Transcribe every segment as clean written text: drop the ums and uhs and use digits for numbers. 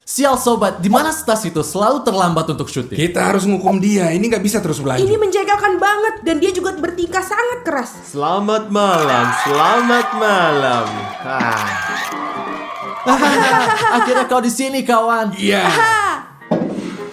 Sial sobat, di mana Stas itu selalu terlambat untuk syuting? Kita harus ngukum dia, ini nggak bisa terus berlanjut. Ini menjagakan banget dan dia juga bertingkah sangat keras. Selamat malam, selamat malam. Akhirnya kau di sini kawan. Iya.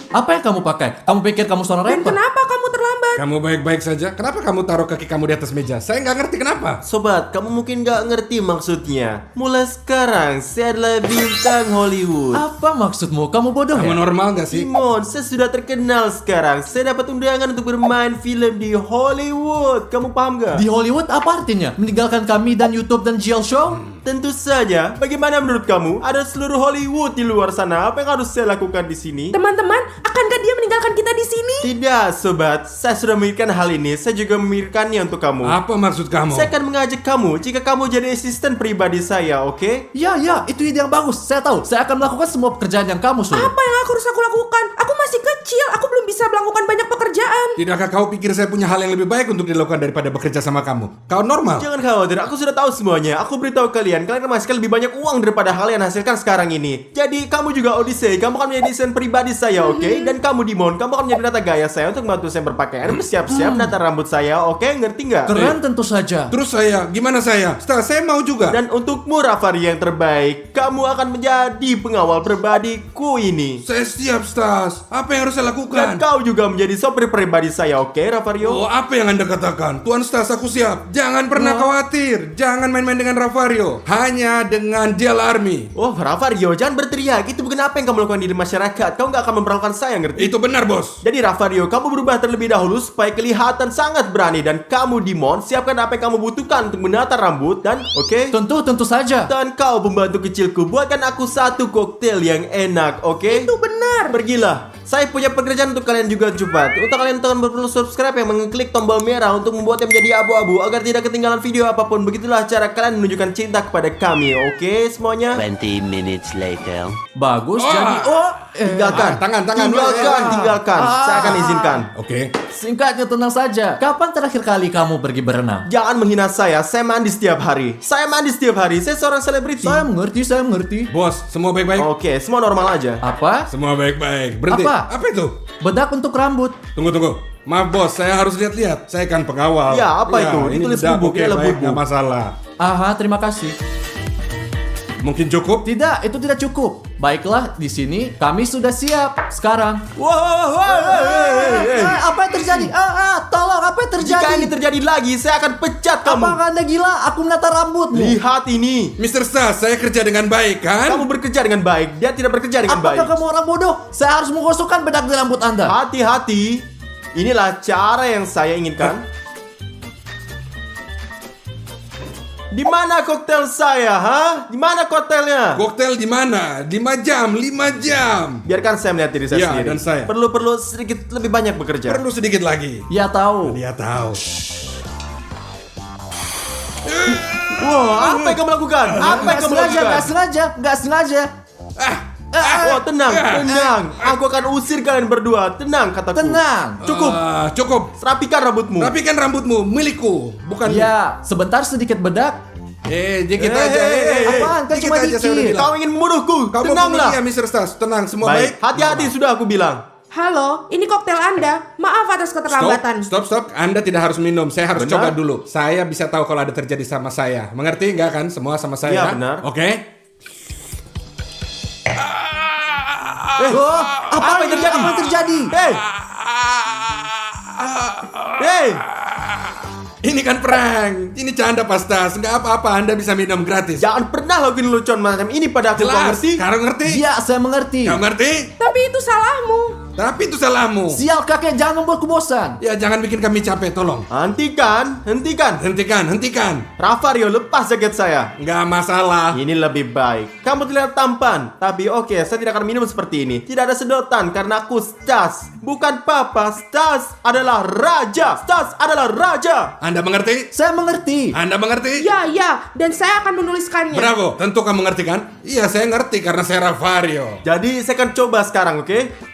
Apa yang kamu pakai? Kamu pikir kamu seorang Dan rapper? kenapa kamu terlambat? Kamu baik-baik saja? Kenapa kamu taruh kaki kamu di atas meja? Saya nggak ngerti kenapa. Sobat, kamu mungkin gak ngerti maksudnya. Mulai sekarang, saya adalah bintang Hollywood. Apa maksudmu? Kamu bodoh Kamu ya? normal nggak sih? Simon, saya sudah terkenal sekarang. Saya dapat undangan untuk bermain film di Hollywood. Kamu paham gak? Di Hollywood apa artinya? Meninggalkan kami dan YouTube dan GL Show? Tentu saja. Bagaimana menurut kamu? Ada seluruh Hollywood di luar sana. Apa yang harus saya lakukan di sini? Teman-teman, akankah dia meninggalkan kita di sini? Tidak, sobat. Saya sudah memikirkan hal ini. Saya juga memikirkannya untuk kamu. Apa maksud kamu? Saya akan mengajak kamu jika kamu jadi asisten pribadi saya, oke? Ya, itu ide yang bagus. Saya tahu. Saya akan melakukan semua pekerjaan yang kamu suruh. Apa yang harus aku lakukan? Aku masih kecil, aku belum bisa melakukan banyak pekerjaan. Tidakkah kau pikir saya punya hal yang lebih baik untuk dilakukan daripada bekerja sama kamu? Kau normal? Jangan khawatir, aku sudah tahu semuanya. Aku beritahu kalian akan menghasilkan lebih banyak uang daripada hal yang hasilkan sekarang ini. Jadi kamu juga Odyssey, kamu akan menjadi desain pribadi saya, oke? Dan kamu Dimon, kamu akan menjadi penata gaya saya untuk membantu saya berpakaian, bersiap-siap, menata rambut saya, oke? Ngerti nggak? Keren tentu saja. Terus saya, gimana saya? Stas, saya mau juga. Dan untukmu Rafari yang terbaik, kamu akan menjadi pengawal pribadiku ini. Saya siap, Stas. Apa yang harus saya Dan lakukan? kau juga menjadi sopir pribadi saya, oke Ravario? Oh, apa yang Anda katakan? Tuan Stas, aku siap. Jangan pernah khawatir. Jangan main-main dengan Ravario. Hanya dengan Dial Army. Oh Ravario, jangan berteriak. Itu bukan apa yang kamu lakukan di masyarakat. Kau nggak akan memperlakukan saya, ngerti? Itu benar, bos. Jadi Ravario, kamu berubah terlebih dahulu supaya kelihatan sangat berani. Dan kamu Dimon, siapkan apa yang kamu butuhkan untuk menata rambut. Dan oke? Tentu saja. Dan kau pembantu kecilku, buatkan aku satu koktail yang enak, oke? Itu benar. Pergilah. Saya punya pekerjaan untuk kalian juga cepat. Untuk kalian tekan perlu subscribe yang mengklik tombol merah untuk membuatnya menjadi abu-abu agar tidak ketinggalan video apapun. Begitulah cara kalian menunjukkan cinta kepada kami, oke semuanya? 20 minutes later. Bagus. Wah. Jadi, Tinggalkan. tangan. Tinggalkan. Saya akan izinkan. Oke. singkatnya tenang saja. Kapan terakhir kali kamu pergi berenang? Jangan menghina saya mandi setiap hari. Saya mandi setiap hari. Saya seorang selebriti. Saya mengerti. Bos, semua baik-baik? Oke, semua normal aja. Apa? Semua baik-baik. Berhenti. Apa? Itu? Bedak untuk rambut. Tunggu. Maaf bos, saya harus lihat-lihat. Saya kan pengawal. Ya, apa itu? Ini Ditulis bedak, bubuk, oke, ini baik, bubuk. nggak masalah. Aha, terima kasih. Mungkin cukup? Tidak, itu tidak cukup. Baiklah, di sini kami sudah siap. Sekarang. Wow, Apa yang terjadi? Tolong, apa yang terjadi? Jika ini terjadi lagi, saya akan pecat kamu. Apakah Anda gila? Aku menata rambutmu. Lihat ini. Mr. Stas, saya kerja dengan baik kan? Kamu bekerja dengan baik. Dia tidak bekerja dengan Apakah baik. kamu orang bodoh? Saya harus menggosokkan bedak di rambut Anda. Hati-hati. Inilah cara yang saya inginkan. Di mana koktail saya, ha? Di mana koktailnya? Koktail di mana? 5 jam. Biarkan saya melihat diri saya Ya, sendiri. dan saya. Perlu sedikit lebih banyak bekerja. Perlu sedikit lagi. Ya tahu. Dia tahu. Wow, apa yang kamu lakukan? Apa yang kamu lakukan? Nggak sengaja. Oh, tenang. Aku akan usir kalian berdua. Tenang, kataku. Tenang. Cukup. Rapikan rambutmu. Rapikan rambutmu, milikku, bukan. Ya, sebentar sedikit bedak. Dikit aja. Apaan? Kan Dikit cuma aja, saya udah dikit. bilang. Kau ingin membunuhku? Kamu Tenanglah. ya, Mr. Stas. Tenang, semua Baik, baik. hati-hati sudah aku bilang. Halo, ini koktail Anda. Maaf atas keterlambatan. Stop. Anda tidak harus minum. Saya harus Benar. coba dulu. Saya bisa tahu kalau ada terjadi sama saya. Mengerti nggak kan? Semua sama saya. Iya, benar. Oke. Apa yang terjadi? Hei, Ini kan prank. Ini canda pastas. Nggak apa-apa. Anda bisa minum gratis. jangan pernah lakuin lucuan macam ini pada aku. Kau Jelas. ngerti? Sekarang ngerti? Ya, saya mengerti. Kau ngerti? Tapi itu salahmu. Tapi itu salahmu. Sial kakek, jangan membuatku bosan. Ya jangan bikin kami capek, tolong. Hentikan. Hentikan. Ravario, lepas jaket saya. Nggak masalah. Ini lebih baik. Kamu terlihat tampan. Tapi oke, saya tidak akan minum seperti ini. Tidak ada sedotan karena aku Stas. Bukan Papa. Stas adalah raja. Anda mengerti? Saya mengerti. Anda mengerti? Ya, dan saya akan menuliskannya. Bravo, tentu kamu mengerti kan? Iya, saya ngerti karena saya Ravario. Jadi saya akan coba sekarang, oke?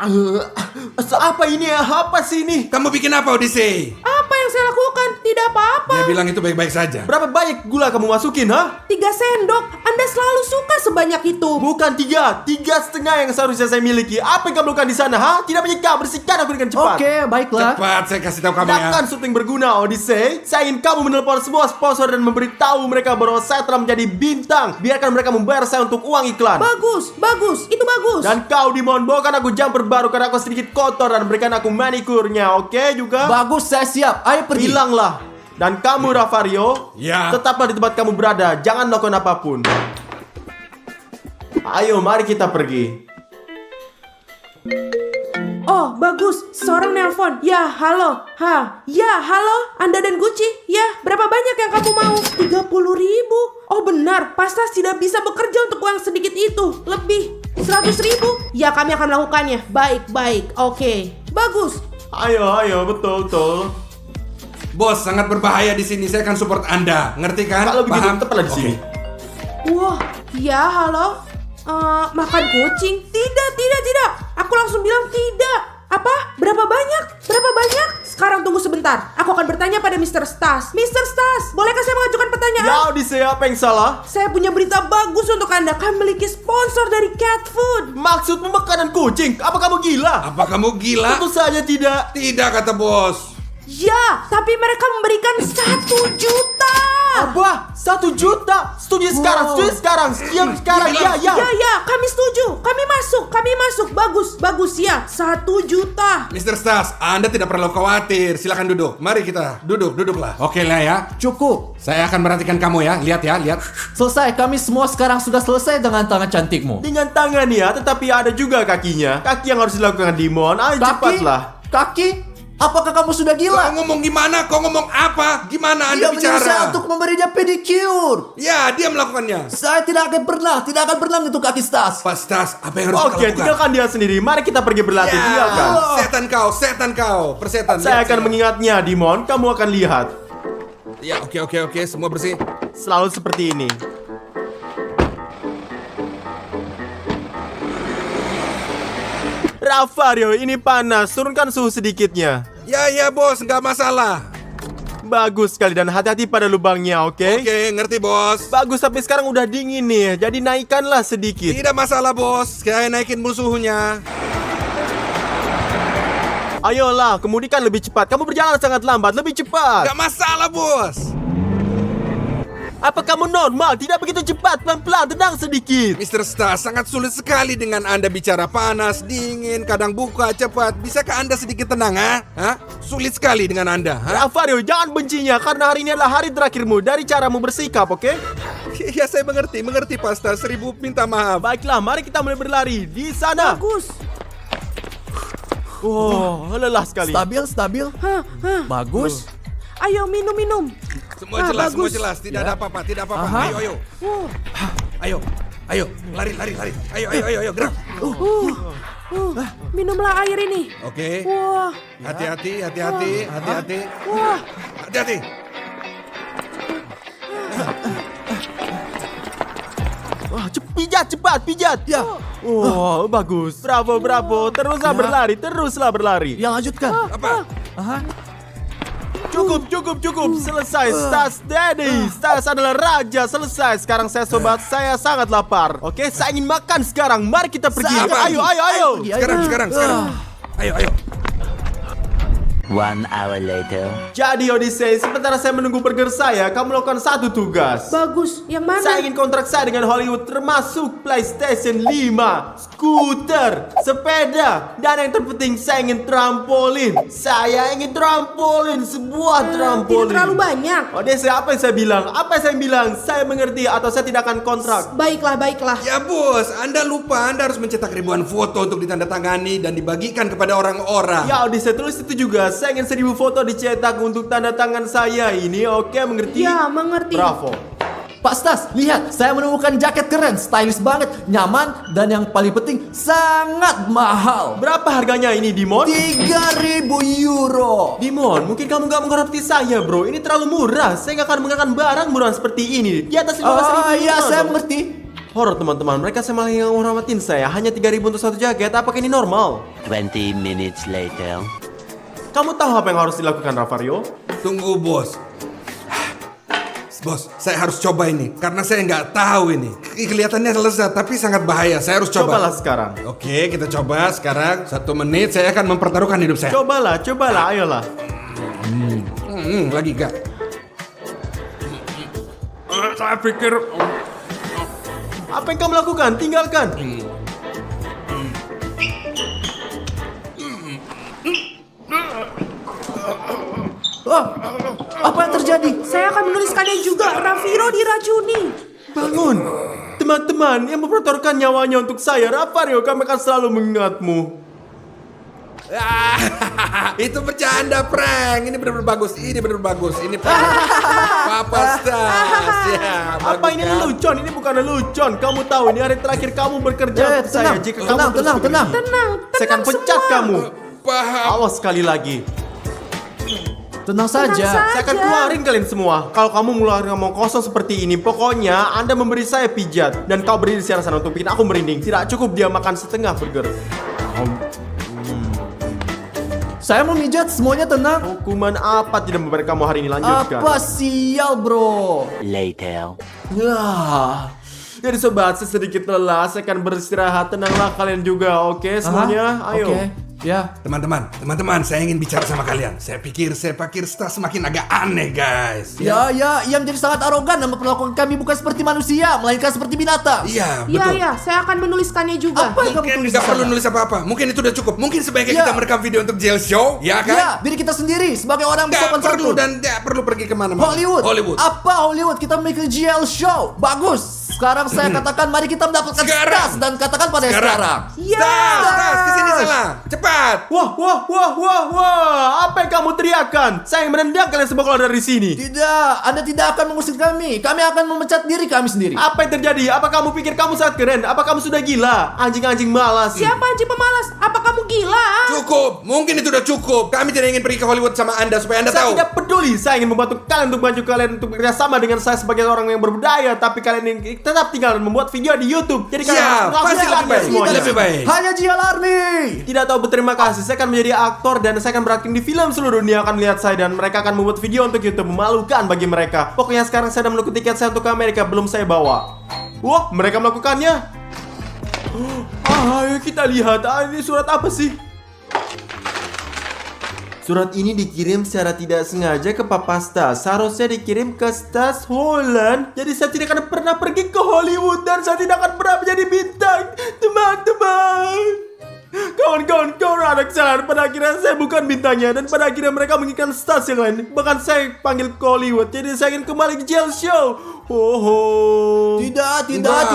Apa ini ya? Apa sih ini? Kamu bikin apa, Odyssey? Apa yang saya lakukan? Tidak apa-apa. Dia bilang itu baik-baik saja. Berapa banyak gula kamu masukin, ha? 3 sendok. Anda selalu suka sebanyak itu. Bukan 3, 3,5 yang seharusnya saya miliki. Apa yang kamu lakukan di sana, ha? Tidak menyeka, bersihkan aku dengan cepat. Oke, baiklah. Cepat, saya kasih tahu kamu ya. Tidakkan syuting berguna, Odyssey. Saya ingin kamu menelpon semua sponsor dan memberitahu mereka bahwa saya telah menjadi bintang. Biarkan mereka membayar saya untuk uang iklan. Bagus, bagus. Itu bagus. Dan kau, Dimon, bawakan aku jumper baru karena aku sedikit kotor dan berikan aku manikurnya, oke juga? Bagus, saya siap. Ayo pergi. Hilanglah. Dan kamu, Ravario, Ya. tetaplah di tempat kamu berada. Jangan lakukan apapun. Ayo, mari kita pergi. Oh, bagus. Seorang nelpon. Ya, halo. Ya, halo. Anda dan Gucci. Ya, berapa banyak yang kamu mau? 30.000. Oh, benar. Pastas tidak bisa bekerja untuk uang sedikit itu. Lebih. 100.000. Ya, kami akan melakukannya. Baik. Oke. Bagus. Ayo, betul. Bos, sangat berbahaya di sini. Saya akan support Anda. Ngerti kan? Kalau begitu, Paham? tetaplah di Oke. sini. Wah, ya, halo. Makan kucing? Tidak. Aku langsung bilang tidak. Apa? Berapa banyak? Sekarang tunggu sebentar. Aku akan bertanya pada Mr. Stas. Mr. Stas, bolehkah saya mengajukan pertanyaan? Ya, Odyssey, apa yang salah? Saya punya berita bagus untuk Anda. Kami memiliki sponsor dari cat food. Maksudmu makanan kucing? Apa kamu gila? Apa kamu gila? Tentu saja tidak. Tidak, kata bos. Ya, tapi mereka memberikan 1 juta. Apa? 1 juta? Setuju sekarang. Siap sekarang. Ya. Ya, kami setuju. Kami masuk. Bagus ya. 1 juta. Mr. Stas, Anda tidak perlu khawatir. Silakan duduk. Mari kita duduklah. Oke lah ya. Cukup. Saya akan perhatikan kamu ya. Lihat. Selesai. Kami semua sekarang sudah selesai dengan tangan cantikmu. Dengan tangan ya, tetapi ada juga kakinya. Kaki yang harus dilakukan Dimon. Ayo cepatlah. Kaki? Apakah kamu sudah Kau gila? ngomong gimana? Kau ngomong apa? Gimana Anda Dia menyuruh saya bicara? untuk memberinya pedicure. Ya, dia melakukannya. Saya tidak akan pernah menyentuh kaki Stas. Pak Stas, apa yang harus Oke, kita lakukan? tinggalkan dia sendiri. Mari kita pergi berlatih. Ya, Tinggalkan. setan kau. Persetan. Saya Lihat akan sini. mengingatnya, Dimon. Kamu akan lihat. Ya, oke. Semua bersih. Selalu seperti ini. Ravario, ini panas. Turunkan suhu sedikitnya. Ya, bos. Nggak masalah. Bagus sekali dan hati-hati pada lubangnya, oke? Oke, ngerti, bos. Bagus, tapi sekarang udah dingin nih. Jadi naikkanlah sedikit. Tidak masalah, bos. Saya naikin suhunya. Ayolah, kemudikan lebih cepat. Kamu berjalan sangat lambat. Lebih cepat. Nggak masalah, bos. Apa kamu normal? Tidak begitu cepat. Pelan-pelan, tenang sedikit. Mr. Stas, sangat sulit sekali dengan Anda bicara panas, dingin, kadang buka, cepat. Bisakah Anda sedikit tenang, ha? Sulit sekali dengan Anda, ha? Ravario, jangan bencinya karena hari ini adalah hari terakhirmu dari caramu bersikap, oke? Ya, saya mengerti, Pak Stas. 1000 minta maaf. Baiklah, mari kita mulai berlari. Di sana. Bagus. Wow, lelah sekali. Stabil. Bagus. Ayo minum. Semua jelas, bagus. Tidak ada apa-apa, Aha. Ayo. Ayo, lari. Ayo, gerak. Minumlah air ini. Oke. Wah. Hati-hati. Wah. Hati-hati. Wah, cepat, pijat. Ya. Wow, bagus. Bravo. Teruslah berlari. Ya, lanjutkan. Apa? Cukup. Selesai. Stas Daddy. Stas adalah raja. Selesai. Sekarang saya sobat. Saya sangat lapar. Oke, saya ingin makan sekarang. Mari kita pergi. Sabar. Ayo. Sekarang. Ayo. 1 hour later. Jadi Odyssey, sementara saya menunggu burger saya, kamu melakukan satu tugas. Bagus. Yang mana? Saya ingin kontrak saya dengan Hollywood termasuk PlayStation 5, skuter, sepeda, dan yang terpenting saya ingin trampolin. Saya ingin trampolin, sebuah Tidak trampolin. terlalu banyak. Odyssey, apa yang saya bilang? Saya mengerti atau saya tidak akan kontrak. Baiklah. Ya, bos. Anda lupa. Anda harus mencetak ribuan foto untuk ditandatangani dan dibagikan kepada orang-orang. Ya Odyssey, tulis itu juga. Saya ingin 1000 foto dicetak untuk tanda tangan saya ini. Oke, mengerti? Ya, mengerti. Bravo. Pak Stas, lihat, saya menemukan jaket keren, stylish banget, nyaman, dan yang paling penting sangat mahal. Berapa harganya ini, Dimon? 3.000 euro. Dimon, mungkin kamu gak menghormati saya, bro. Ini terlalu murah. Saya gak akan menggunakan barang murah seperti ini. Di atas 15.000 Oh iya, euro, saya dong. mengerti. Horor teman-teman, mereka sama yang menghormatin saya. Hanya 3.000 untuk satu jaket, apakah ini normal? 20 minutes later. Kamu tahu apa yang harus dilakukan, Ravario? Tunggu bos. Bos, saya harus coba ini karena saya nggak tahu ini. Kelihatannya lezat tapi sangat bahaya. Saya harus coba. Cobalah sekarang. Oke, kita coba sekarang. 1 menit saya akan mempertaruhkan hidup saya. Cobalah, ayolah. Lagi gak? Saya pikir Apa yang kamu lakukan? Tinggalkan. Oh, apa yang terjadi? Saya akan menuliskannya juga. Rafiro diracuni. Bangun. Teman-teman yang mempertaruhkan nyawanya untuk saya, Ravario, kami akan selalu mengingatmu. itu bercanda prank. Ini benar-benar bagus. Ini benar-benar bagus. Ini Papa Stas. Ya, Apa bagus ini kan? lelucon? Ini bukan lelucon. Kamu tahu ini hari terakhir kamu bekerja untuk saya. Jika kamu terus begini, Tenang, saya akan pecat semua. kamu. Paham. Awas sekali lagi. Tenang saja. Saya akan keluarin kalian semua. Kalau kamu mulai ngomong kosong seperti ini, pokoknya Anda memberi saya pijat dan kau berdiri di sana untuk bikin aku merinding. Tidak cukup dia makan setengah burger. Saya memijat, semuanya tenang. Hukuman apa tidak memberi kamu hari ini? Lanjutkan. Apa sial, bro? Later. Jadi sobat, saya sedikit lelah. Saya akan beristirahat. Tenanglah kalian juga, oke semuanya? Aha, Ayo. Oke, ya. Teman-teman, saya ingin bicara sama kalian. Saya pikir Stas semakin agak aneh, guys. Ya, ia menjadi sangat arogan dan memperlakukan kami bukan seperti manusia, melainkan seperti binatang. Iya, Iya, betul. iya, saya akan menuliskannya juga. Apa yang kamu Mungkin tulis nggak di perlu sana? nulis apa-apa. Mungkin itu udah cukup. Mungkin sebaiknya Ya. kita merekam video untuk jail show, ya kan? Ya, diri kita sendiri sebagai orang Nggak bersopan perlu santun. dan nggak perlu pergi kemana-mana. Hollywood. Apa Hollywood? Kita memiliki GL show. Bagus. Sekarang saya katakan mari kita mendapatkan Sekarang. stas dan katakan pada sekarang. Ya. Stas, kesini salah. Cepat. Wah, apa yang kamu teriakkan? Saya yang menendang kalian semua keluar dari sini. Tidak, Anda tidak akan mengusir kami. Kami akan memecat diri kami sendiri. Apa yang terjadi? Apa kamu pikir kamu sangat keren? Apa kamu sudah gila? Anjing-anjing malas. Siapa anjing pemalas? Apa kamu gila? Cukup. Mungkin itu udah cukup. Kami tidak ingin pergi ke Hollywood sama Anda supaya Anda Saya tahu. tidak peduli. Saya ingin membantu kalian untuk maju kalian untuk bekerja sama dengan saya sebagai orang yang berbudaya. Tapi kalian yang tetap tinggal dan membuat video di YouTube. Jadi kalian Ya, harus pasti melakukan lebih baik. semuanya. Lebih baik. Hanya GL Army. Tidak tahu berterima kasih. Saya akan menjadi aktor dan saya akan berakting di film. Seluruh dunia akan melihat saya dan mereka akan membuat video untuk YouTube. Memalukan bagi mereka. Pokoknya sekarang saya sudah menunggu tiket saya untuk ke Amerika. Belum saya bawa. Wah, mereka melakukannya. Ayo kita lihat. Ini surat apa sih? Surat ini dikirim secara tidak sengaja ke Papa Stas. Seharusnya dikirim ke Stas Holland. Jadi saya tidak akan pernah pergi ke Hollywood dan saya tidak akan pernah menjadi bintang. Teman-teman. Kawan-kawan, anak kesalahan. Pada akhirnya saya bukan bintangnya dan pada akhirnya mereka menginginkan Stas yang lain. Bahkan saya panggil ke Hollywood. Jadi saya ingin kembali ke jail show. Tidak Enggak,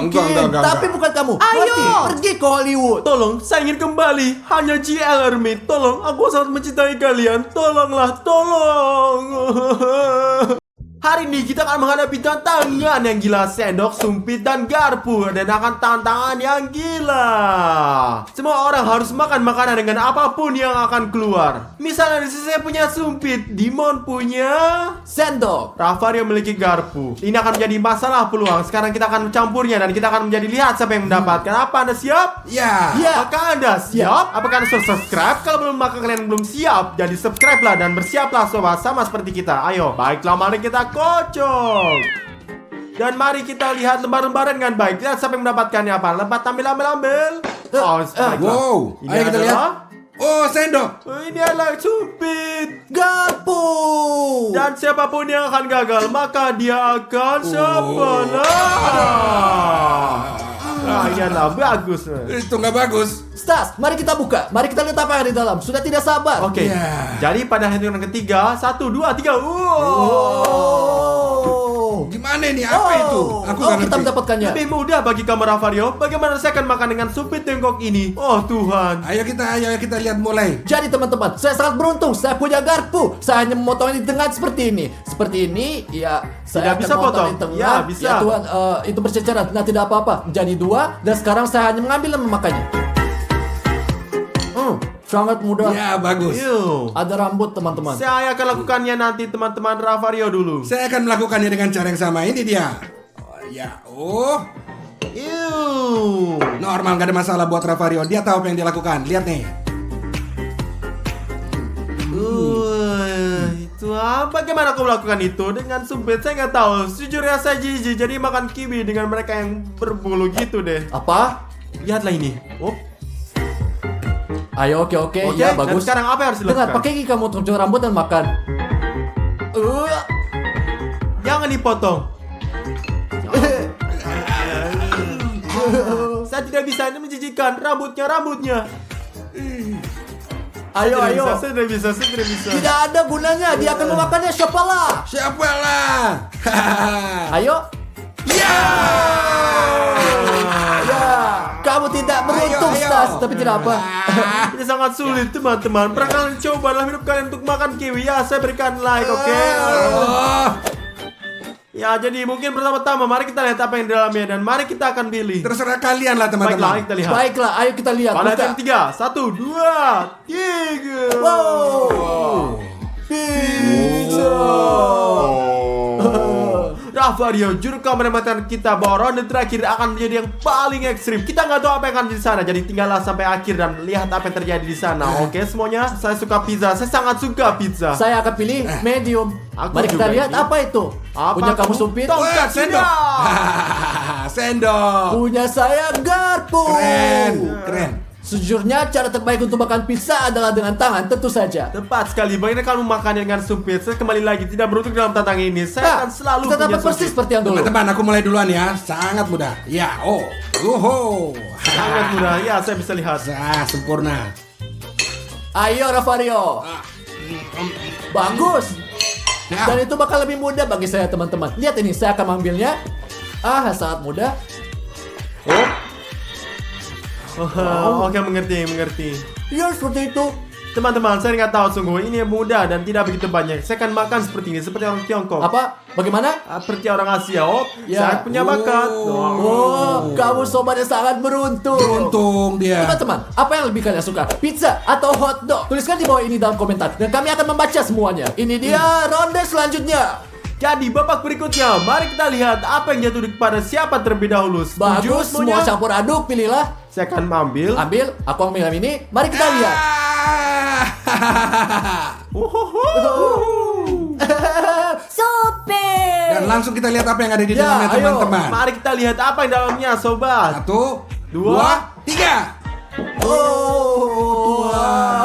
mungkin. enggak. Tapi bukan kamu. Ayo. Mati, pergi ke Hollywood. Tolong, saya ingin kembali. Hanya GL Army. Tolong, aku sangat mencintai kalian. Tolonglah, tolong. Hari ini kita akan menghadapi tantangan yang gila. Sendok, sumpit, dan garpu. Dan akan tantangan yang gila. Semua orang harus makan makanan dengan apapun yang akan keluar. Misalnya di sini saya punya sumpit, Dimon punya Sendok. Ravario memiliki garpu. Ini akan menjadi masalah peluang. Sekarang kita akan mencampurnya dan kita akan menjadi lihat siapa yang mendapatkan. Apa Anda siap? Ya. Ya. Apakah Anda siap? Apakah Anda sudah subscribe? Kalau belum, maka kalian belum siap. Jadi subscribe lah dan bersiaplah sobat, sama seperti kita. Ayo, baiklah, mari kita kocok. Dan mari kita lihat lembar-lembaran dengan baik. Lihat siapa yang mendapatkannya apa. Lebat, ambil. Oh, baiklah. Wow. Ini Ayo kita lihat. adalah- Oh, sendok. Ini adalah sumpit. Garpu. Dan siapapun yang akan gagal, maka dia akan ini adalah bagus. Itu nggak bagus. Stas, mari kita buka. Mari kita lihat apa yang ada di dalam. Sudah tidak sabar. Oke. Ya. Jadi pada hitungan ketiga, 1, 2, 3. Oh. Gimana ini? Apa itu? Aku nggak kita ngerti. mendapatkannya. Lebih mudah bagi kamu Ravario. Bagaimana saya akan makan dengan sumpit Tiongkok ini? Oh Tuhan. Ayo kita lihat mulai. Jadi teman-teman, saya sangat beruntung. Saya punya garpu. Saya hanya memotongnya di tengah seperti ini. Seperti ini, ya. Saya Tidak akan bisa memotong potong. di tengah. Ya, bisa. Ya Tuhan, itu berceceran. Nah, tidak apa-apa. Menjadi 2. Dan sekarang saya hanya mengambil dan memakannya. Sangat mudah. Ya, bagus. Yuk. Ada rambut teman-teman. Saya akan lakukannya nanti teman-teman Ravario dulu. Saya akan melakukannya dengan cara yang sama. Ini dia. Ya, Ew. normal, gak ada masalah buat Ravario. Dia tahu apa yang dia lakukan. Lihat nih. Itu apa? Bagaimana kau melakukan itu dengan sumpit? Saya nggak tahu. Sejujurnya saya jijik jadi makan kiwi dengan mereka yang berbulu gitu deh. Apa? Lihatlah ini. Oh, Ayo, oke, oke. ya Dan bagus. sekarang apa yang harus Dengar, dilakukan? pakai gigi kamu untuk cukur rambut dan makan. Jangan dipotong. Saya tidak bisa, ini menjijikan. Rambutnya. Ayo, ayo. Saya tidak bisa. Tidak ada gunanya, dia akan memakannya. Siapalah? Siapalah? Ayo. Ya! Ya, kamu tidak beruntung, Ayo, ayo. Stas, tapi tidak apa. Ini sangat sulit teman-teman. Pernah kalian coba dalam hidup kalian untuk makan kiwi? Ya, saya berikan like, oke? Oh, Ya, jadi mungkin pertama-tama mari kita lihat apa yang di dalamnya dan mari kita akan pilih. terserah kalian lah Baiklah, teman-teman. kita lihat. Baiklah, ayo kita lihat. Pada Buka. yang 3, 1, 2, 3. Wow. Pizza. Ravario, juru kameramen kita bahwa ronde terakhir akan menjadi yang paling ekstrim. Kita nggak tahu apa yang akan di sana, jadi tinggallah sampai akhir dan lihat apa yang terjadi di sana. Oke, semuanya. Saya suka pizza. Saya sangat suka pizza. Saya akan pilih medium. Aku Mari kita juga lihat ini. apa itu. Apa Punya kamu itu? sumpit? Tongkat. Wah, sendok. Sendok. Punya saya garpu. Keren. Sejujurnya cara terbaik untuk makan pizza adalah dengan tangan, tentu saja. Tepat sekali. Bagaimana kamu makan dengan sumpit? Saya kembali lagi tidak beruntung dalam tantangan ini. Saya Nah, akan selalu kita punya dapat persis sumpit. seperti yang dulu. Teman-teman, aku mulai duluan ya. Sangat mudah. Ya, Sangat mudah. Ya, saya bisa lihat. Sempurna. Ayo Ravario. Bagus. Ya. Dan itu bakal lebih mudah bagi saya teman-teman. Lihat ini, saya akan mengambilnya. Sangat mudah. Oke, mengerti. Ya seperti itu. Teman-teman, saya nggak tahu sungguh ini mudah dan tidak begitu banyak. Saya akan makan seperti ini, seperti orang Tiongkok. Apa? Bagaimana? Seperti orang Asia. Ya. Saya punya bakat. Oh, kamu sobat yang sangat beruntung. Beruntung dia. Teman-teman, apa yang lebih kalian suka? Pizza atau hotdog? Tuliskan di bawah ini dalam komentar dan kami akan membaca semuanya. Ini dia ronde selanjutnya. Jadi babak berikutnya, mari kita lihat apa yang jatuh kepada siapa terlebih dahulu. Setuju Bagus, semua semuanya? campur aduk, pilihlah. Saya akan mengambil. Ambil, aku ambil yang ini. Mari kita lihat. Super. Dan langsung kita lihat apa yang ada di Ya, dalamnya, ayo. teman-teman. Mari kita lihat apa yang dalamnya, sobat. 1, 2, 2, 3. Oh,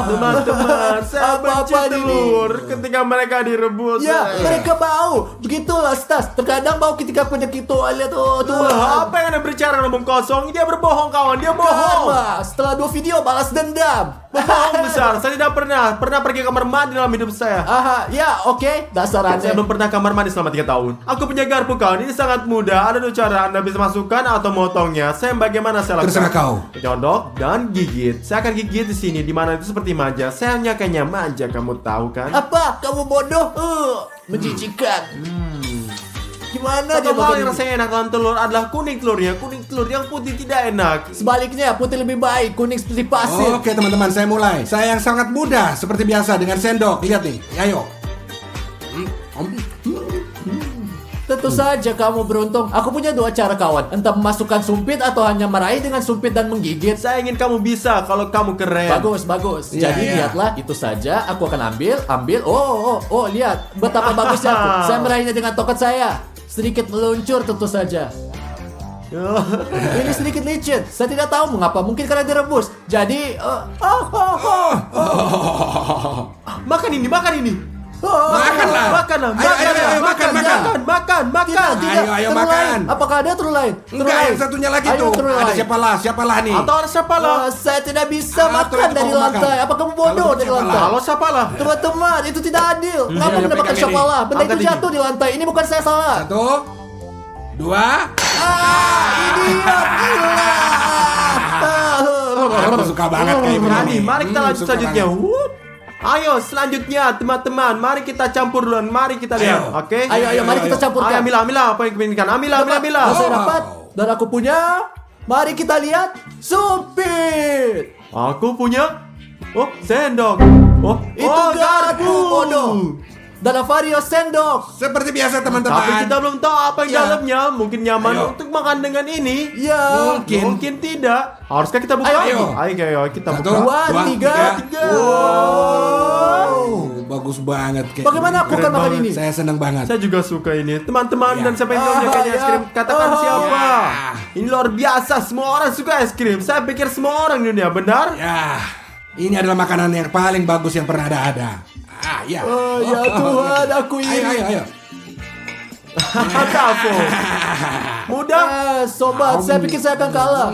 Teman-teman, saya benci Apa-apa ini? telur ketika mereka direbus. Ya, mereka bau. Begitulah, Stas. Terkadang bau ketika penyakit toilet. Oh, Tuhan. Apa yang anda berbicara ngomong kosong? Dia berbohong, kawan. Dia bohong. Karma. Setelah 2 video balas dendam. Bohong besar. Saya tidak pernah pergi kamar mandi dalam hidup saya. Ya, oke. Dasar Saya aneh. belum pernah kamar mandi selama 3 tahun. Aku punya garpu, kawan. Ini sangat mudah. Ada 2 cara. Anda bisa masukkan atau motongnya. Saya bagaimana saya lakukan? Terserah kau. Nyodok dan gigit. Saya akan gigit di sini, di mana itu seperti manja. Saya hanya kayaknya manja, kamu tahu kan? Apa? Kamu bodoh? Menjijikan. Gimana dia Satu hal yang makan? rasanya enak dalam telur adalah kuning telurnya. Kuning telur yang putih tidak enak. Sebaliknya, putih lebih baik. Kuning seperti pasir. Oke teman-teman, saya mulai. Saya yang sangat mudah, seperti biasa dengan sendok. Lihat nih, ayo. Tentu saja kamu beruntung. Aku punya 2 cara, kawan. Entah memasukkan sumpit atau hanya meraih dengan sumpit dan menggigit. Saya ingin kamu bisa kalau kamu keren. Bagus, bagus. Iya, Jadi iya. lihatlah, itu saja. Aku akan ambil. Oh, lihat. Betapa bagusnya aku. Saya meraihnya dengan tokat saya. Sedikit meluncur tentu saja. Ini sedikit licin. Saya tidak tahu mengapa. Mungkin karena direbus. Jadi, Makan ini. Makanlah. Makanlah. Ayo, makan. Tidak, Ayo, telur makan. lain. Apakah ada telur lain? Telur Enggak, lain. yang satunya lagi Ayo, tuh. telur Ada lain. siapalah nih. Atau ada siapa lah? Saya tidak bisa Atau makan itu dari kamu lantai. makan. Apa kamu bodoh Kalau dari siapa lantai? lah? Kalau siapa lah? Teman-teman, itu tidak adil. Kenapa ayo, mendapatkan pegang ini. syapalah? Benda Angkat itu ini. jatuh di lantai. Ini bukan saya salah. 1, 2. Idiot, gila. Aku suka banget kayak Berani, begini. mari kita lanjut Suka selanjutnya. banget. Wup. Ayo selanjutnya teman-teman, mari kita campur duluan. Mari kita lihat, Ayo. oke? Ayo, mari kita Ayo, campurkan. ambil apa yang kepinginkan. Ambil. Saya Oh. dapat dan aku punya. Mari kita lihat sumpit. Aku punya. Oh, sendok. Oh, Itu garpu, bodoh. Dan Alvario sendok. Seperti biasa teman-teman. Tapi kita belum tahu apa yang Ya. dalamnya. Mungkin nyaman Ayo. untuk makan dengan ini. Ya. Mungkin tidak. Haruskah kita buka? Ayo. Ayo, kita Satu, buka. Dua, tiga. Wow, bagus banget. Kayak Bagaimana aku keren akan makan banget. ini? Saya senang banget. Saya juga suka ini. Teman-teman Ya. dan siapa yang punya kayaknya es krim, katakan Ya. siapa. Ya. Ini luar biasa. Semua orang suka es krim. Saya pikir semua orang di dunia, benar? Ya, ini adalah makanan yang paling bagus yang pernah ada. Ya. Oh, ya Tuhan, aku ini. Ayo. Apa? Mudah. Sobat, saya pikir saya akan kalah.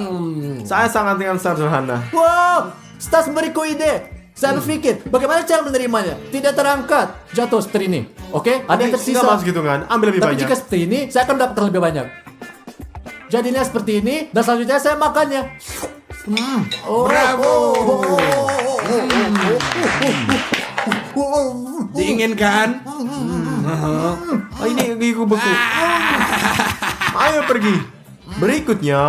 Saya sangat dengan sederhana. Wow, Stas memberiku ide. Saya berpikir, bagaimana cara menerimanya? Tidak terangkat, jatuh seperti ini. Oke, ada yang Nggak tersisa. masuk hitungan. Ambil lebih Tapi banyak. jika seperti ini, saya akan dapat lebih banyak. Jadinya seperti ini, dan selanjutnya saya makannya. Oh, Bravo. oh. Dingin kan? Ini gigi beku. Ayo pergi. Berikutnya.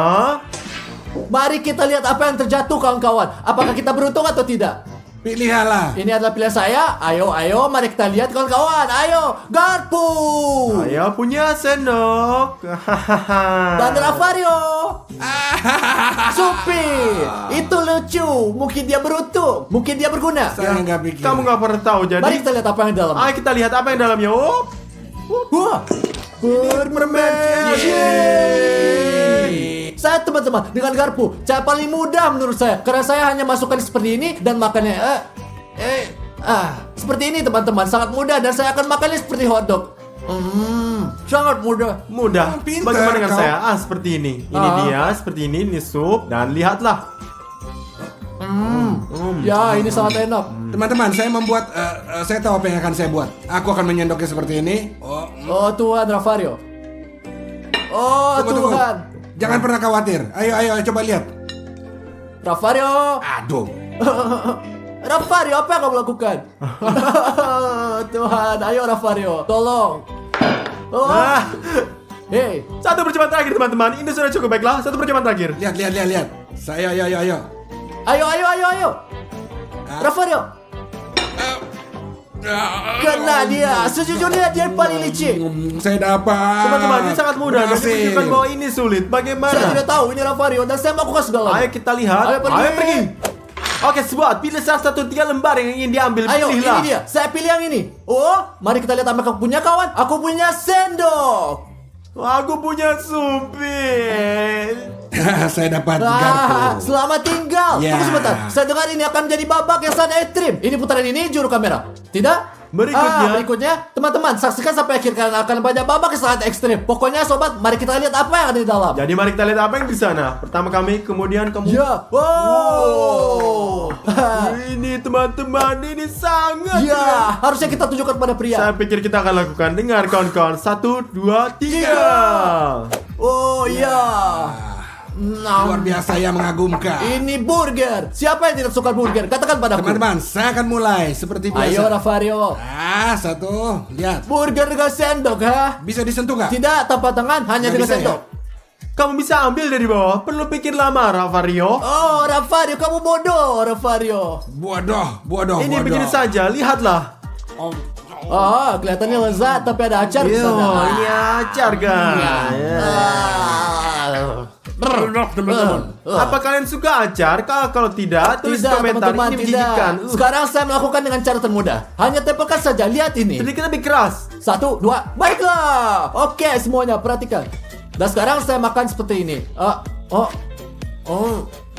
Mari kita lihat apa yang terjatuh, kawan-kawan. Apakah kita beruntung atau tidak? Pilihlah. Ini adalah pilihan saya. Ayo, mari kita lihat, kawan-kawan. Ayo, garpu. Saya punya sendok. Dan Alvario. Supi. Itu lucu. Mungkin dia beruntung. Mungkin dia berguna. Saya nggak pikir. Kamu nggak pernah tahu jadi. Mari kita lihat apa yang di dalam. Ayo kita lihat apa yang dalamnya. Oh. Wah, berpermen. Saya teman-teman dengan garpu cara paling mudah menurut saya, karena saya hanya masukkan seperti ini dan makannya seperti ini teman-teman, sangat mudah dan saya akan makannya seperti hotdog. Sangat mudah. Mudah. Pintar Bagaimana dengan kau. saya? Seperti ini. Ini dia, seperti ini sup dan lihatlah. Ya, ini sangat enak. Teman-teman, saya membuat. Saya tahu apa yang akan saya buat. Aku akan menyendoknya seperti ini. Oh Tuhan, Alvario. Oh Tunggu. Tuhan, Jangan pernah khawatir. Ayo, coba lihat. Alvario. Aduh. Alvario, apa yang kamu lakukan? Tuhan, ayo Alvario, tolong. Oh. Hey, Satu percobaan terakhir teman-teman. Ini sudah cukup baiklah. Satu percobaan terakhir. Lihat. Saya, ayo. ayo. Alvario. Kena dia. Sejujurnya dia yang paling licik. Saya dapat. Teman-teman, ini sangat mudah. Dan Berhasil. menunjukkan bahwa ini sulit. Saya Bagaimana? tidak tahu ini Alvario dan saya melakukan segala. Ayo kita lihat. Ayo pergi. Oke, Spot. Pilih salah satu 3 lembar yang ingin diambil. Ayo, Pilihlah. ini dia. Saya pilih yang ini. Oh, mari kita lihat apa kamu punya, kawan. Aku punya sendok. Aku punya supir. Saya dapat garpu. Selamat tinggal. Ya. Tunggu sebentar. Saya dengar ini akan menjadi babak yang sangat ekstrim. Ini putaran ini juru kamera. Tidak? Berikutnya. Teman-teman, saksikan sampai akhir karena akan banyak babak yang sangat ekstrim. Pokoknya sobat, mari kita lihat apa yang ada di dalam. Jadi mari kita lihat apa yang di sana. Pertama kami, kemudian kamu. Ya. Wow. Ini teman-teman, ini sangat. Ya, harusnya kita tunjukkan pada pria. Saya pikir kita akan lakukan. Dengar kawan-kawan. 1, 2, 3. Oh ya. Luar biasa yang mengagumkan. Ini burger. Siapa yang tidak suka burger? Katakan padaku. Teman-teman, saya akan mulai seperti biasa. Ayo Alvario. Satu. Lihat. Burger dengan sendok, ha? Bisa disentuh nggak? Tidak tanpa tangan, hanya Nggak dengan bisa, sendok. Kamu bisa ambil dari bawah. Perlu pikir lama, Ravario. Oh, Alvario, kamu bodoh, Alvario. Bodoh. Ini begini saja. Lihatlah. Oh, kelihatannya lezat, tapi ada acar di Yo, sana. ini acar guys. Apa kalian suka acar? Kalau tidak, tulis Tidak, komentar. teman-teman, Ini tidak. menjijikan. Sekarang saya melakukan dengan cara termudah. Hanya tempelkan saja, lihat ini. Sedikit lebih keras. 1, 2, baiklah. Oke, semuanya perhatikan. Dan sekarang saya makan seperti ini.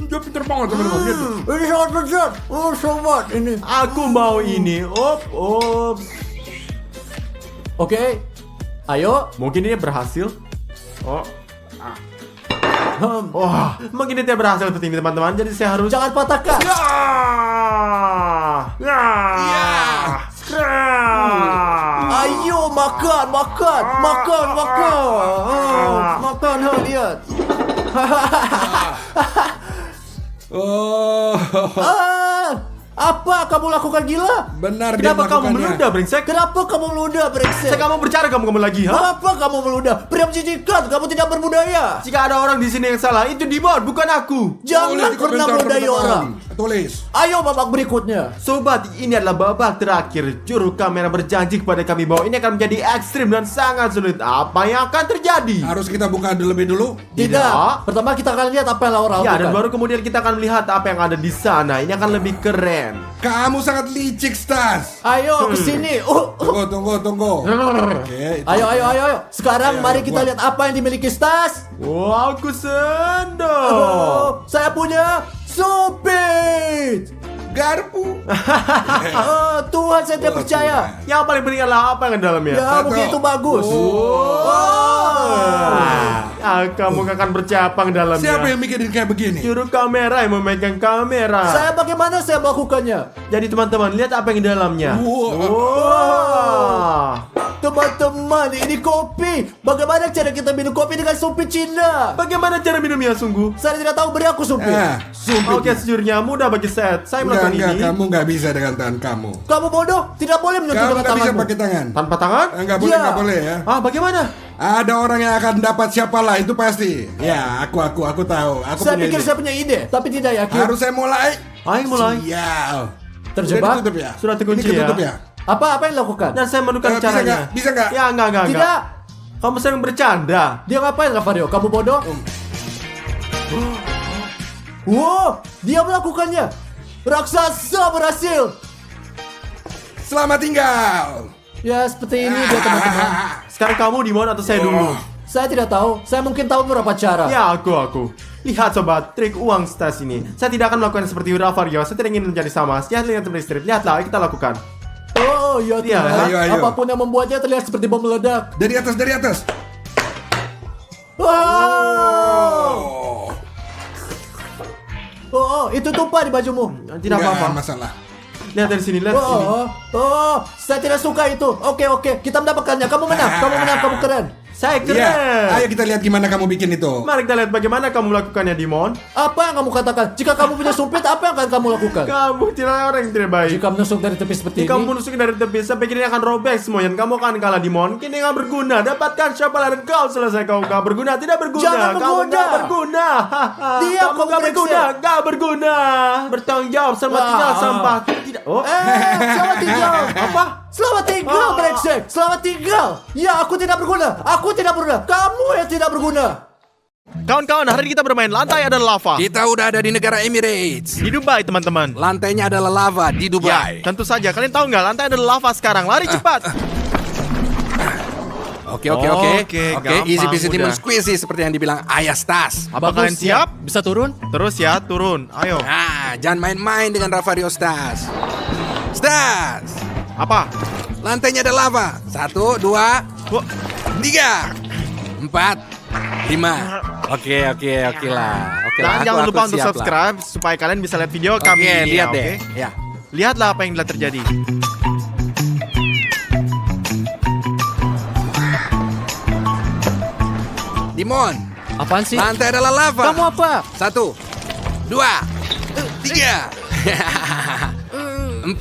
Dia pintar banget teman-teman. Lihat. Ini sangat lezat. Oh, sobat, ini. Aku mau ini. Op. Oke. Ayo. Mungkin ini berhasil. Wah, mungkin ini tidak berhasil seperti ini teman-teman. Jadi saya harus. Jangan patahkan. Ayo makan. Makan, lihat. Oh. Apa Apa kamu lakukan gila? Benar dia Kenapa kamu melakukannya. meludah, brengsek? Kenapa kamu meludah, brengsek? Saya kamu berbicara kamu lagi, ha? Kenapa kamu meludah? Pria menjijikan, kamu tidak berbudaya. Jika ada orang di sini yang salah, itu Dimon, bukan aku. Jangan Tulis di pernah komentar, meludahi teman-teman. orang. Tulis. Ayo babak berikutnya. Sobat, ini adalah babak terakhir. Juru kamera berjanji kepada kami bahwa ini akan menjadi ekstrim dan sangat sulit. Apa yang akan terjadi? Harus kita buka lebih dulu. Tidak. Pertama kita akan lihat apa yang Laura Ya, dan lakukan. baru kemudian kita akan melihat apa yang ada di sana. Ini akan lebih keren. Kamu sangat licik, Stas. Ayo ke sini. Tunggu. Oke. Ayo. Sekarang Ayo, mari kita buat. lihat apa yang dimiliki Stas. Wow, aku sendok. Saya punya Supit. Garpu. Tuhan saya tidak percaya. Yang paling penting adalah apa yang ada di dalamnya? Ya Satu. mungkin itu bagus. Kamu akan bercapang dalamnya. Siapa yang mikirin kayak begini? Juru kamera yang memegang kamera. Bagaimana saya melakukannya? Jadi teman-teman, lihat apa yang di dalamnya. Wow. Teman-teman, ini kopi. Bagaimana cara kita minum kopi dengan Supit Cina? Bagaimana cara minumnya sungguh? Saya tidak tahu, beri aku Supit. Sumpit. Oke, sejujurnya mudah bagi saya. Saya melakukan Enggak, ini kamu nggak bisa dengan tangan kamu. Kamu bodoh, tidak boleh menyentuh Kamu dengan nggak bisa tanganmu. pakai tangan. tanpa tangan. Enggak boleh, Ya. nggak boleh ya. Bagaimana? Ada orang yang akan dapat siapalah itu pasti. Ya, aku tahu. Aku Saya punya pikir ide. saya punya ide, tapi tidak yakin. Harus saya mulai. Ayo mulai. Sial. Terjebak? Sudah ditutup ya? Sudah terkunci Ini ketutup ya? ya? Apa yang dilakukan? Dan saya menemukan Bisa caranya. nggak? Bisa nggak? Ya, enggak. Tidak. Kamu sering bercanda. Dia ngapain, Rafario? Kamu bodoh? Wow, dia melakukannya. Raksasa berhasil. Selamat tinggal. Ya, seperti ini dia teman-teman. Sekarang kamu Dimon atau saya dulu? Saya tidak tahu. Saya mungkin tahu beberapa cara. Ya, aku. Lihat sobat, trik uang stas ini. Saya tidak akan melakukan seperti Rafario. Saya tidak ingin menjadi sama. Lihat seperti strip. Lihatlah, kita lakukan. Oh, ya Iya, Tuhan. ayo. Apapun yang membuatnya terlihat seperti bom meledak. Dari atas. Wow. Oh, itu tumpah di bajumu. Tidak Nggak apa-apa. masalah. Lihat dari sini, lihat sini. Saya tidak suka itu. Oke, kita mendapatkannya. Kamu menang, kamu keren. Saya keren. Iya. Ayo kita lihat gimana kamu bikin itu. Mari kita lihat bagaimana kamu melakukannya, Dimon. Apa yang kamu katakan? Jika kamu punya Supit, apa yang akan kamu lakukan? Kamu tidak orang yang tidak baik. Jika menusuk dari tepi seperti Jika ini, kamu menusuk dari tepi, saya pikir ini akan robek semuanya. Kamu akan kalah, Dimon. Kini nggak berguna. Dapatkan siapalah dan kau selesai. Kau nggak berguna, tidak berguna. Jangan Kamu berguna. nggak berguna. Diam, Kamu kamu nggak berguna, brengsek. nggak berguna. Bertanggung jawab, selamat tinggal sampah. Tidak. Oh. selamat tinggal. Apa? Selamat tinggal, brengsek. Selamat tinggal. Ya, aku tidak berguna. Aku tidak berguna. Kamu yang tidak berguna. Kawan-kawan, hari ini kita bermain lantai adalah lava. Kita udah ada di negara Emirates. Di Dubai, teman-teman. Lantainya adalah lava di Dubai. Tentu saja. Kalian tahu nggak lantai adalah lava sekarang. Lari cepat. Oke, gampang, easy peasy mudah. timun squeezy seperti yang dibilang Ayah Stas. Apa kalian siap? Bisa turun? Terus ya, turun. Ayo. Jangan main-main dengan Rafario Stas. Stas, Apa? lantainya ada lava. 1, 2, Wah, 3, 4, 5. Oke lah. Oke lah. Dan jangan aku lupa untuk siap lah. subscribe supaya kalian bisa lihat video Oke, kami. ini, lihat ya, deh. oke? Ya. Lihatlah apa yang telah terjadi. Dimon, Apaan sih? lantai adalah lava. Kamu apa? 1, 2, 3, 4, 5.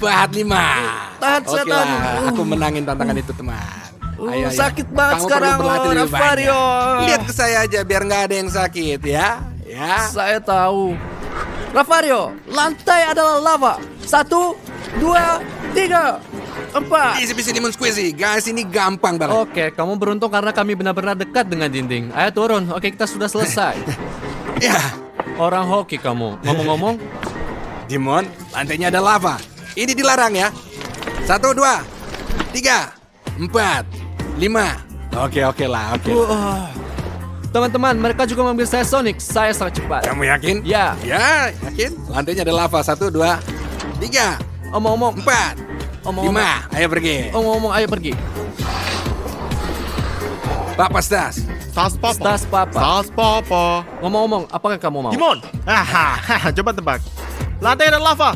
Tahan, Oke setan. lah, aku menangin tantangan itu teman. Ayo, sakit banget Kamu sekarang, perlu berlatih lebih Rafario. banyak. Lihat ke saya aja biar nggak ada yang sakit ya. Ya. Saya tahu. Rafario, lantai adalah lava. 1, 2, 3, 4. Easy peasy lemon squeezy. Guys, ini gampang banget. Oke, kamu beruntung karena kami benar-benar dekat dengan dinding. Ayo turun. Oke, kita sudah selesai. Ya. Orang hoki kamu. Ngomong-ngomong, Dimon, lantainya ada lava. Ini dilarang ya. 1, 2, 3, 4, 5. Oke lah. teman-teman, mereka juga mengambil saya Sonic. Saya sangat cepat. Kamu yakin? Ya. Ya, yakin? Lantainya ada lava. 1, 2, 3, Omong-omong, 4, 5. Ayo pergi. Omong-omong, ayo pergi. Papa Stas. Tas papa. Tas papa. Tas papa. Ngomong-ngomong, apakah kamu mau? Dimon. Coba tebak. Lantai ada lava.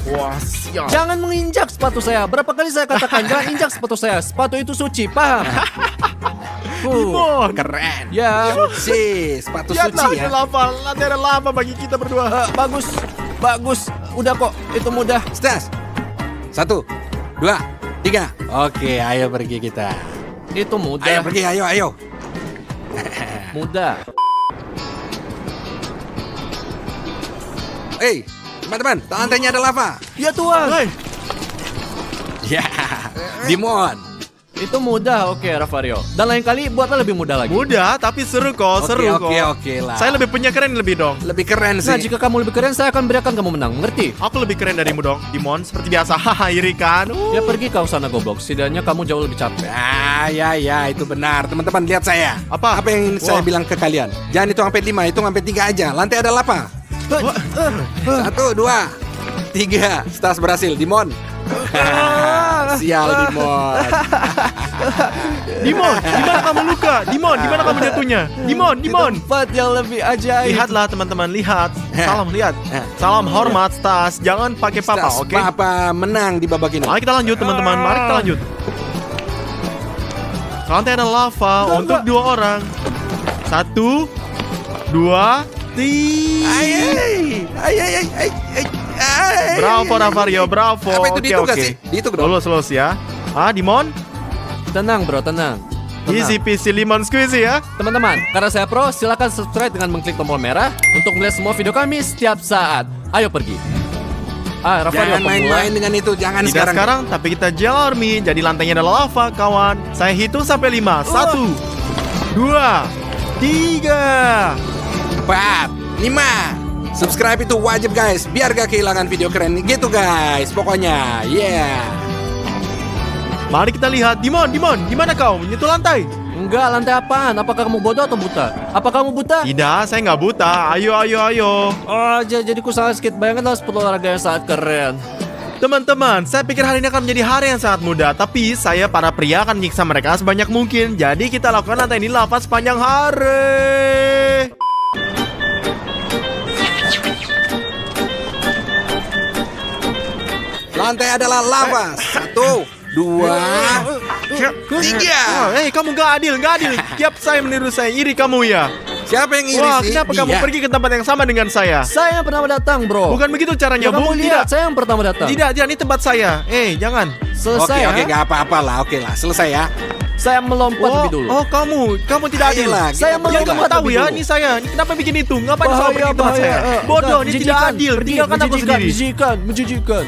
Wah, siap. Jangan menginjak sepatu saya. Berapa kali saya katakan jangan injak sepatu saya. Sepatu itu suci, paham? Dimon. Keren. Ya, Si, sepatu Lihatlah, suci ada ya. lava. Lantai ada lava bagi kita berdua. bagus, bagus. udah kok. Itu mudah. Stas. 1, 2, 3. Oke, ayo pergi kita. Itu Ayo mudah. pergi, ayo. Mudah. Hei, teman-teman, lantainya ada lava. Ya Tuhan. Hei, Ya, Dimon. Itu mudah. Oke, Rafario. Dan lain kali buatlah lebih mudah lagi. mudah tapi seru kok, seru kok. Oke lah. Saya lebih punya keren lebih dong. lebih keren Nah, sih. jika kamu lebih keren, saya akan berikan kamu menang. Mengerti? Aku lebih keren darimu dong, Dimon. Seperti biasa, haha, iri kan? Ya pergi kau sana goblok. Setidaknya kamu jauh lebih capek. Ya, itu benar. Teman-teman, lihat saya. Apa? Apa yang saya Wah. bilang ke kalian? Jangan hitung sampai 5, hitung sampai 3 aja. Lantai ada lava. 1, 2, 3. Stas berhasil, Dimon. Sial, Dimon. Dimon, di mana kamu luka? Dimon, di mana kamu jatuhnya? Dimon. Tempat yang lebih ajaib. Lihatlah teman-teman, lihat. Salam, lihat. Salam hormat, Stas. Jangan pakai papa, Stas, oke? Papa menang di babak ini. Mari kita lanjut, teman-teman. Mari kita lanjut. Lantai ada lava untuk 2 orang. 1, 2, 3. Bravo, Ravario, bravo. Apa itu Oke, dihitung gak oke. sih? Dihitung dong. Lulus ya. Dimon? Tenang bro, tenang. Tenang. Easy peasy lemon squeezy ya. Teman-teman, karena saya pro, silakan subscribe dengan mengklik tombol merah untuk melihat semua video kami setiap saat. Ayo pergi. Rafario, Jangan main-main dengan itu, jangan Tidak sekarang, tapi kita Jelormi. Jadi lantainya adalah lava, kawan. Saya hitung sampai 5. 1, 2, 3. 4, 5. Subscribe itu wajib guys, biar gak kehilangan video keren gitu guys. Pokoknya, yeah. Mari kita lihat, Dimon, di mana kau? Menyentuh lantai? Enggak, lantai apaan? Apakah kamu bodoh atau buta? Apa kamu buta? Tidak, saya nggak buta. Ayo. Oh, jadi ku salah sedikit. Bayangkan sepuluh olahraga yang sangat keren. Teman-teman, saya pikir hari ini akan menjadi hari yang sangat mudah. Tapi saya para pria akan menyiksa mereka sebanyak mungkin. Jadi kita lakukan lantai ini lava sepanjang hari. Lantai adalah lava. 1, 2, 3. Kamu nggak adil. Tiap saya meniru saya, iri kamu ya. Siapa yang iri Wah, sih? kenapa kamu Dia. pergi ke tempat yang sama dengan saya? Saya yang pertama datang, bro. Bukan begitu caranya, Ya, kamu Bu. lihat, Tidak. saya yang pertama datang. Tidak, ini tempat saya. Jangan. Selesai Oke, ya. gak apa-apa lah. Oke lah, selesai ya. Saya melompat lebih dulu. Kamu tidak adil. Ayolah, Saya kita melompat Jadi kamu berdebat. tahu lebih ya, dulu. ini saya. Ini kenapa bikin itu? Ngapain kamu pergi ke tempat saya? Bodoh, ini tidak adil. Tinggalkan aku sendiri. Menjijikan.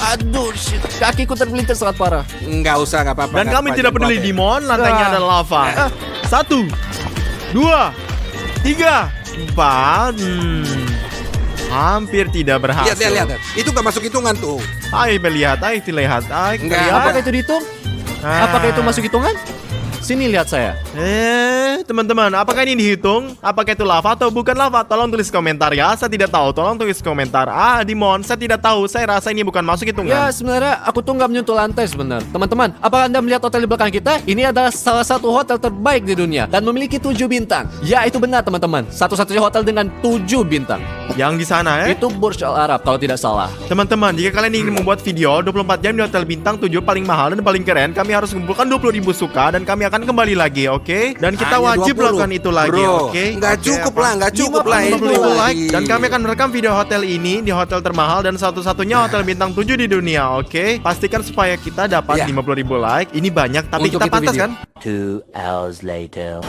Aduh, shit. Kakiku tergelincir sangat parah. Nggak usah, nggak apa-apa. Dan nggak kami apa-apa, tidak peduli, jangan Dimon. Lantainya Ah. ada lava. 1, 2, 3, 4. Hampir tidak berhasil. Lihat. Itu nggak masuk hitungan tuh. Ayo melihat, ayo lihat. Enggak. Apakah itu dihitung? Ah. Apakah itu masuk hitungan? Sini lihat saya. Teman-teman, apakah ini dihitung? Apakah itu lava atau bukan lava? Tolong tulis komentar ya. Saya tidak tahu. Tolong tulis komentar. Dimon, saya tidak tahu. Saya rasa ini bukan masuk hitungan. Ya, sebenarnya aku tuh nggak menyentuh lantai sebenarnya. Teman-teman, apakah Anda melihat hotel di belakang kita? Ini adalah salah satu hotel terbaik di dunia dan memiliki 7 bintang. Ya, itu benar teman-teman. Satu-satunya hotel dengan 7 bintang. Yang di sana Itu Burj Al Arab kalau tidak salah. Teman-teman, jika kalian ingin membuat video 24 jam di hotel bintang 7 paling mahal dan paling keren, kami harus mengumpulkan 20.000 suka dan kami akan kembali lagi, oke? Dan kita Hanya wajib 20. lakukan itu lagi, Bro, oke? nggak cukup lah, nggak cukup lah. 50.000 itu like lagi. dan kami akan merekam video hotel ini di hotel termahal dan satu-satunya hotel bintang 7 di dunia, oke? Pastikan supaya kita dapat Ya. 50.000 like. Ini banyak tapi Untuk kita itu pantas video. kan? 2 hours later.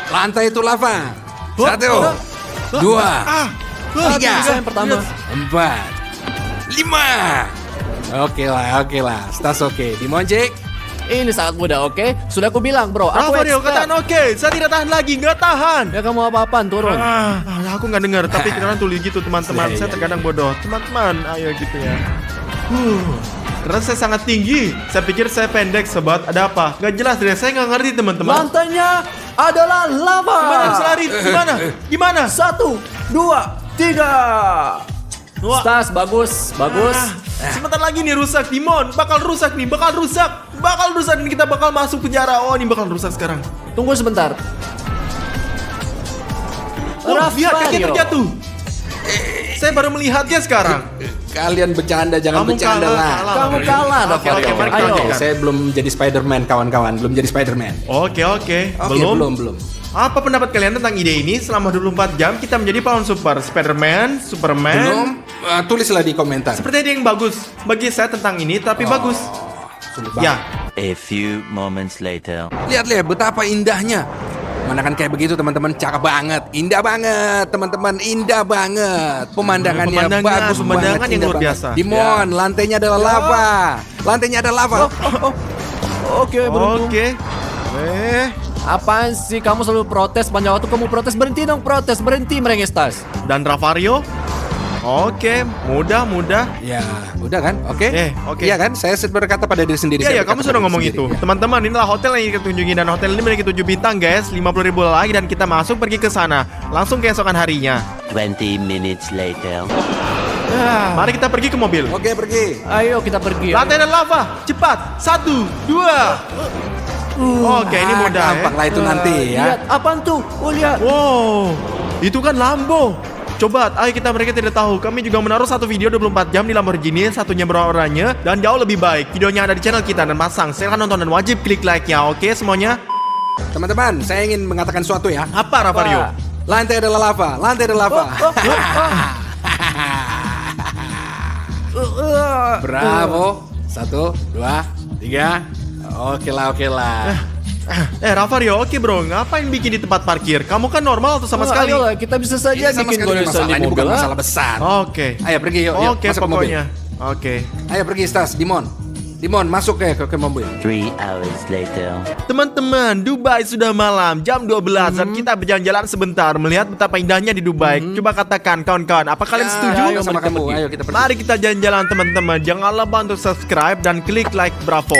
Lantai itu lava. 1, 2, 3, Saya yang pertama. 4, 5. Oke lah. Stas oke. Dimon, Jake. Ini sangat mudah, oke? Sudah aku bilang, bro. Aku Rafario, expert. katakan oke. Saya tidak tahan lagi, nggak tahan. Ya kamu apa-apaan, turun. Aku nggak dengar, tapi kadang tulis gitu teman-teman. Saya terkadang bodoh. Teman-teman, ayo gitu ya. Karena saya sangat tinggi. Saya pikir saya pendek, sobat. Ada apa? Nggak jelas deh. Saya nggak ngerti, teman-teman. Lantainya adalah lava. Gimana bisa lari? Gimana? 1, 2, 3. Wah. Stas, bagus. Sebentar lagi nih rusak, Dimon. Bakal rusak nih, bakal rusak. Dan kita bakal masuk penjara. Oh, ini bakal rusak sekarang. Tunggu sebentar. Lihat kaki terjatuh. Saya baru melihatnya sekarang. Kalian bercanda, jangan Kamu bercanda kalah, lah. kalah. Kamu kalah, Oke, Rafario. mari kita Ayo. lanjutkan. Saya belum jadi Spider-Man, kawan-kawan. Belum jadi Spider-Man. Oke. Oke, belum. Apa pendapat kalian tentang ide ini? Selama 24 jam kita menjadi pahlawan super. Spider-Man, Superman. Belum? Tulislah di komentar. Seperti ada yang bagus. Bagi saya tentang ini, tapi bagus. Sungguh banget. Ya, A few moments later. Lihat betapa indahnya. Mana kan kayak begitu teman-teman, cakep banget, indah banget teman-teman, indah banget. Pemandangannya bagus pemandangan banget, yang indah luar banget. biasa. Dimon, lantainya adalah lava. Lantainya ada lava. Oke, beruntung. oke. Apaan sih kamu selalu protes? Panjang waktu kamu protes, berhenti dong protes, berhenti merenges tas. Dan Ravario? Oke, mudah. Ya, udah kan? Oke. Oke. Iya kan? Saya berkata pada diri sendiri. Iya, saya ya, kamu berkata sudah pada ngomong diri itu. sendiri, ya. Teman-teman, inilah hotel yang kita tunjukin dan hotel ini memiliki 7 bintang, guys. 50.000 lagi dan kita masuk pergi ke sana. Langsung keesokan harinya. 20 minutes later. Mari kita pergi ke mobil. Oke, pergi. Ayo kita pergi. Lantai dan lava, cepat. 1, 2. Oke, ini mudah Gampang ya. lah itu nanti ya. Lihat, apaan tuh? Oh, lihat. Wow, itu kan Lambo. Coba, ayo kita mereka tidak tahu. Kami juga menaruh satu video 24 jam di Lamborghini, satunya berwarnanya dan jauh lebih baik. Videonya ada di channel kita dan pasang. Silahkan nonton dan wajib klik like-nya. Oke semuanya? Teman-teman, saya ingin mengatakan sesuatu ya. Apa Ravario? Lantai adalah lava, lantai adalah lava. Bravo. 1, 2, 3. Oke lah. Ravario, oke bro, ngapain bikin di tempat parkir? Kamu kan normal tuh sama sekali. Ayolah, kita bisa saja Ini sama bikin sekali goresan masalah, di ini mobil. bukan ah. masalah besar. Oke. Ayo pergi yuk, Oke, masuk ke mobil. pokoknya. Oke. Ayo pergi Stas, Dimon masuk ke mobil. 3 hours later. Teman-teman, Dubai sudah malam, jam 12 dan kita berjalan-jalan sebentar melihat betapa indahnya di Dubai. Coba katakan kawan-kawan, apa kalian setuju? Ayo sama kamu, ayo kita pergi. Mari kita jalan-jalan teman-teman. Jangan lupa untuk subscribe dan klik like, bravo.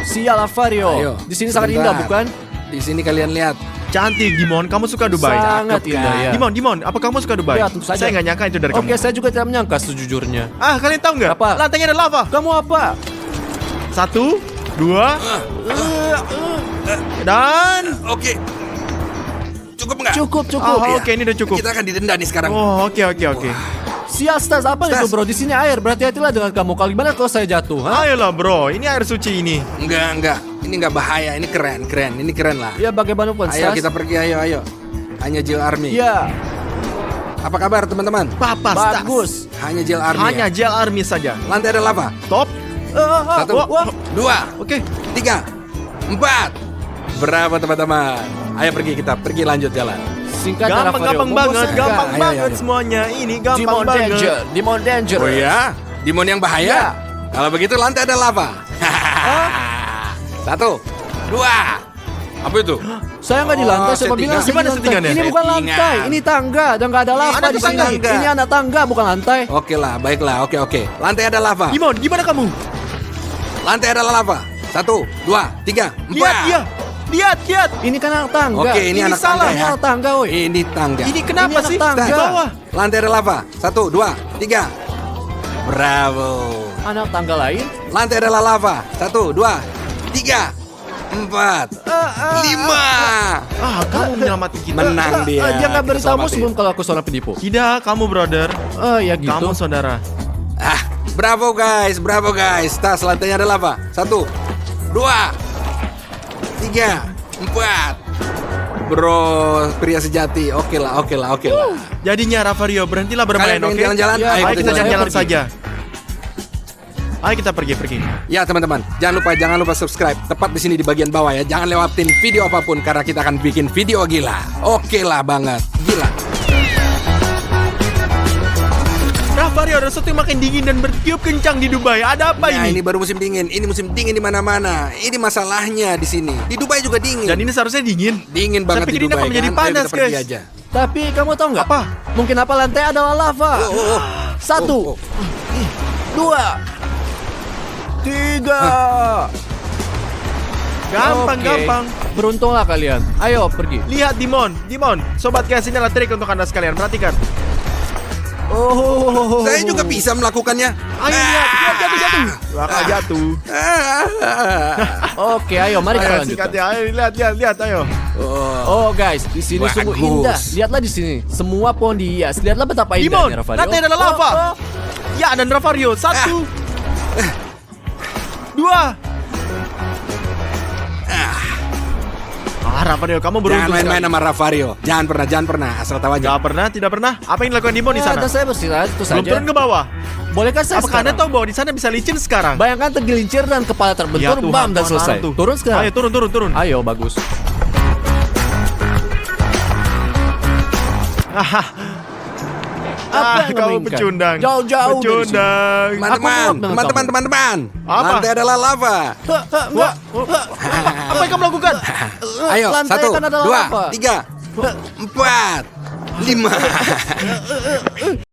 Sial Vario. Ayo, Di sini sangat sebentar. indah bukan? Di sini kalian lihat. Cantik, Dimon. Kamu suka Dubai? Sangat Cakep, indah kan? ya. Dimon, apa kamu suka Dubai? Ya, tentu saja. Saya nggak nyangka itu dari Oke, kamu. saya juga tidak menyangka sejujurnya. Kalian tahu nggak? Apa? Lantainya ada lava. Kamu apa? 1, 2, dan... Oke. Cukup nggak? Cukup. Oke, ini udah cukup. Kita akan didenda nih sekarang. Oh, oke. Sial Stas, apa Stas. itu bro? Di sini air, berhati-hatilah dengan kamu. Kalau gimana kalau saya jatuh? Ha? Ayolah bro, ini air suci ini. Enggak. Ini nggak bahaya, ini keren. Ini keren lah. Ya bagaimanapun Ayo Stas. kita pergi, ayo. Hanya Jill Army. Ya, Apa kabar teman-teman? Papa Stas. bagus. Hanya Jill Army. Hanya ya? gel army saja. Lantai ada lava. Top. 1, wah. 2, Oke. 3, 4. Bravo teman-teman. Ayo kita pergi lanjut jalan. Singkat ya, Gampang banget, gampang Ayo, banget ayo. semuanya. Ini gampang Dimon banget. Danger, Dimon Danger. Oh ya? Dimon yang bahaya? Ya. Kalau begitu lantai ada lava. 1, 2. Apa itu? Saya nggak di lantai, saya settingan. bilang saya Gimana di lantai. settingannya? Ini bukan Settingan. lantai, ini tangga dan nggak ada lava Anak di sini. tangga. Ini anak tangga bukan lantai. Oke lah, baiklah. Oke. Lantai ada lava. Dimon, gimana kamu? Lantai ada lava. 1, 2, 3, 4. Lihat. Ini kan anak tangga. Oke, ini anak salah. tangga Ini ya. anak tangga, woi. Ini tangga. Ini kenapa Ini sih? anak tangga. Di bawah. Lantai ada lava. 1, 2, 3. Bravo. Anak tangga lain. Lantai ada lava. 1, 2, 3, 4, 5. Kamu menyelamatkan kita. Menang dia. Dia nggak Kita beritahu selamatin. sebelum kalau aku seorang penipu. Tidak, kamu brother. Ya gitu. Kamu saudara. Bravo guys. Tas lantainya ada lava. 1, 2, 3, 4. Bro, pria sejati. Oke lah. Jadinya Ravario, berhentilah bermain, Kalian pengen oke? jalan-jalan? Ya, Ayo Ayo kita kita jalan-jalan jalan-jalan pergi. saja. Ayo kita pergi. Ya teman-teman, jangan lupa subscribe. Tepat di sini di bagian bawah ya. Jangan lewatin video apapun karena kita akan bikin video gila. Oke lah banget, gila. Ravario, ada sesuatu yang makin dingin dan bertiup kencang di Dubai. Ada apa Nah, ini? ini baru musim dingin. Ini musim dingin di mana-mana. Ini masalahnya di sini. Di Dubai juga dingin. Dan ini seharusnya dingin. Dingin banget Saya di pikir ini Dubai akan menjadi kan. Ayo panas, kita pergi guys. aja. Tapi kamu tahu nggak? Apa? Mungkin apa lantai adalah lava. 1, 2, 3. Gampang. Beruntunglah kalian. Ayo pergi. Lihat Dimon, sobat guys, ini adalah trik untuk anda sekalian. Perhatikan. Saya juga bisa melakukannya. Ayo lihat, jatuh. Bakal jatuh. Oke, ayo mari kita Ayo lanjutkan. singkat ya, ayo lihat, ayo. Oh guys, di sini Bagus. sungguh indah. Lihatlah di sini, semua pohon dihias. Lihatlah betapa Dimon, indahnya Ravario. lantai adalah lava. Ya, dan Ravario, 1, 2. Rafario, kamu Jangan beruntung main-main sekali. sama Rafario. Jangan pernah. Asal tahu aja. Gak pernah, tidak pernah. Apa yang dilakukan Dimon di sana? Dan saya beristirahat itu Belum saja. turun ke bawah. Bolehkah saya Apakah Anda sekarang? tahu bahwa di sana bisa licin sekarang? Bayangkan tergelincir dan kepala terbentur, Ya Tuhan, bam, dan Tuhan, selesai. larang tuh. Turun sekarang. Ayo turun. Ayo, bagus. Apa yang Kamu membingkai? pecundang. Jauh-jauh dari sini. Pecundang. Teman-teman. Lantai adalah lava. Enggak. Apa yang kamu lakukan? Ayo, Lantai 1, kan adalah 2, lava. 3, 4, 5.